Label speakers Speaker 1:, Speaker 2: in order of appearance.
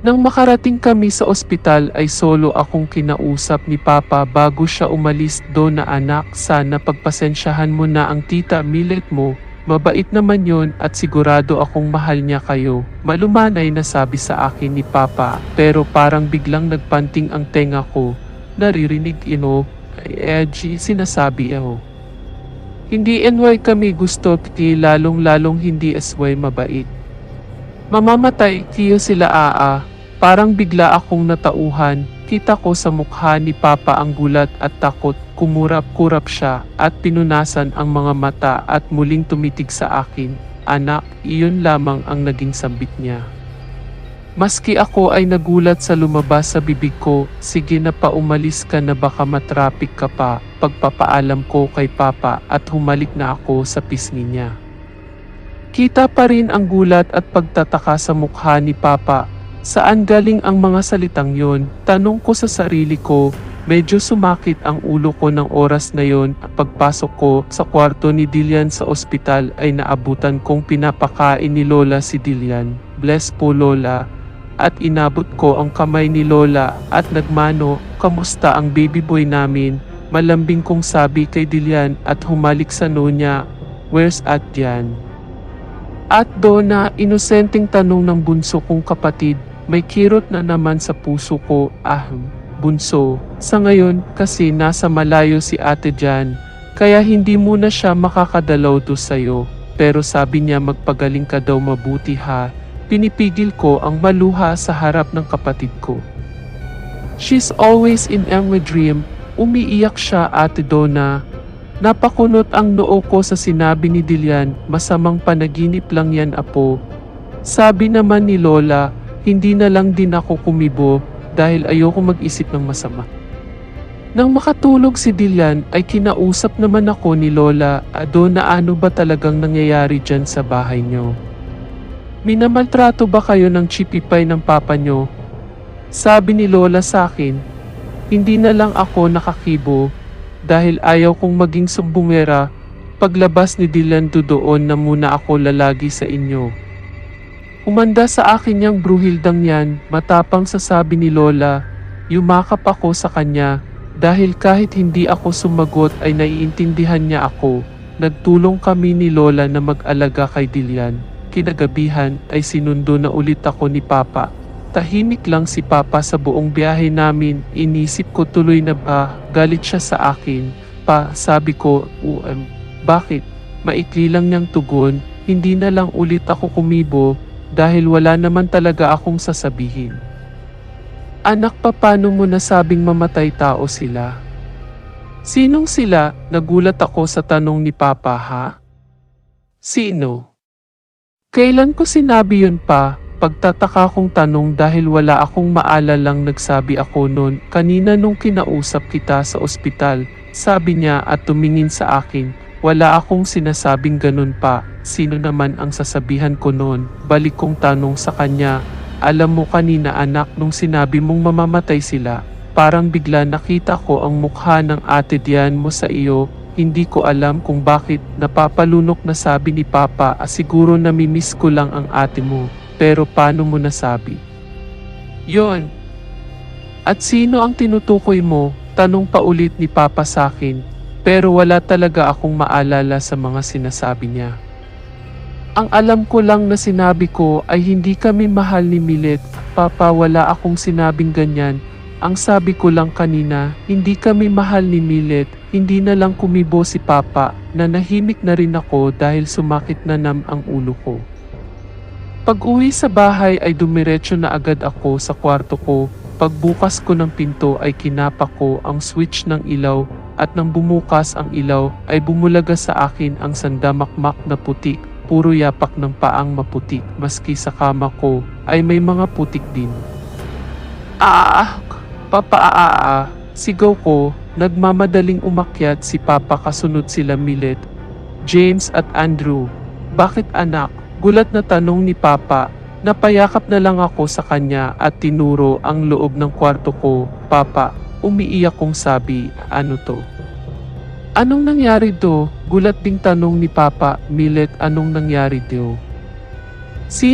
Speaker 1: Nang makarating kami sa ospital ay solo akong kinausap ni Papa bago siya umalis. "Do na anak, sana pagpasensyahan mo na ang tita Millet mo. Mabait naman yon at sigurado akong mahal niya kayo." Malumanay na sabi sa akin ni Papa, pero parang biglang nagpanting ang tenga ko. Naririnig sinasabi ako. Hindi NY kami gusto lalong-lalong hindi SY mabait. Mamamatay tiyo sila Parang bigla akong natauhan. Kita ko sa mukha ni Papa ang gulat at takot. Kumurap-kurap siya at pinunasan ang mga mata at muling tumitig sa akin. "Anak," iyon lamang ang naging sambit niya. Maski ako ay nagulat sa lumabas sa bibig ko. "Sige na pa, umalis ka na, baka matrapik ka pa." Pagpapaalam ko kay Papa at humalik na ako sa pisngi niya. Kita pa rin ang gulat at pagtataka sa mukha ni Papa. Saan galing ang mga salitang yon? Tanong ko sa sarili ko. Medyo sumakit ang ulo ko ng oras na yon. Pagpasok ko sa kwarto ni Dilian sa ospital ay naabutan kong pinapakain ni Lola si Dilian. "Bless po Lola." At inabot ko ang kamay ni Lola at nagmano, "Kamusta ang baby boy namin?" Malambing kong sabi kay Dilian at humalik sa noo niya. "Where's Adyan?" At Donna, inosenteng tanong ng bunso kong kapatid. May kirot na naman sa puso ko. Bunso, sa ngayon kasi nasa malayo si Ate Jan, kaya hindi muna siya makakadalaw do sa'yo. Pero sabi niya magpagaling ka daw mabuti ha. Pinipigil ko ang maluha sa harap ng kapatid ko. "She's always in my dream." Umiiyak siya, Ate Donna. Napakunot ang noo ko sa sinabi ni Dilian. "Masamang panaginip lang yan, apo." Sabi naman ni Lola, hindi na lang din ako kumibo dahil ayoko mag-isip ng masama. Nang makatulog si Dilian ay kinausap naman ako ni Lola. "Donna, ano ba talagang nangyayari dyan sa bahay nyo? Minamaltrato ba kayo ng chipipay ng papa nyo?" Sabi ni Lola sa akin. Hindi na lang ako nakakibo dahil ayaw kong maging sumbungera. Paglabas ni Dilian, "Doon na muna ako lalagi sa inyo." Umanda sa akin niyang bruhildang yan. Matapang sasabi ni Lola. Yumakap ako sa kanya dahil kahit hindi ako sumagot ay naiintindihan niya ako. Nagtulong kami ni Lola na mag-alaga kay Dilian. Kinagabihan ay sinundo na ulit ako ni Papa. Tahimik lang si Papa sa buong biyahe namin. Inisip ko tuloy na ba galit siya sa akin. "Pa," sabi ko, bakit?" Maikli lang niyang tugon. Hindi na lang ulit ako kumibo dahil wala naman talaga akong sasabihin. "Anak, paano mo nasabing mamatay tao sila?" "Sinong sila?" Nagulat ako sa tanong ni Papa. "Sino?" "Kailan ko sinabi yun pa?" Pagtataka kong tanong dahil wala akong maalalang nagsabi ako noon. "Kanina nung kinausap kita sa ospital," sabi niya at tumingin sa akin. Wala akong sinasabing ganun pa. Sino naman ang sasabihan ko noon? Balik kong tanong sa kanya. "Alam mo kanina anak, nung sinabi mong mamamatay sila, parang bigla nakita ko ang mukha ng Ate Dian mo sa iyo. Hindi ko alam kung bakit." Napapalunok na sabi ni Papa. "Siguro namimiss ko lang ang ate mo." "Pero paano mo nasabi yon? At sino ang tinutukoy mo?" Tanong pa ulit ni Papa sa akin. Pero wala talaga akong maalala sa mga sinasabi niya. Ang alam ko lang na sinabi ko ay hindi kami mahal ni Millet. "Papa, wala akong sinabing ganyan. Ang sabi ko lang kanina, hindi kami mahal ni Millet." Hindi na lang kumibo si Papa. Nanahimik na rin ako dahil sumakit na ang ulo ko. Pag-uwi sa bahay ay dumiretso na agad ako sa kwarto ko. Pagbukas ko ng pinto ay kinapak ko ang switch ng ilaw at nang bumukas ang ilaw ay bumulaga sa akin ang sandamakmak na putik. Puro yapak ng paang maputik, maski sa kama ko ay may mga putik din. Papa, sigaw ko. Nagmamadaling umakyat si Papa kasunod sila Millet, James at Andrew. "Bakit anak?" Gulat na tanong ni Papa. Napayakap na lang ako sa kanya at tinuro ang loob ng kwarto ko. "Papa," umiiyak kong sabi, "ano to? Anong nangyari do?" Gulat ding tanong ni Papa. "Millet, anong nangyari do?"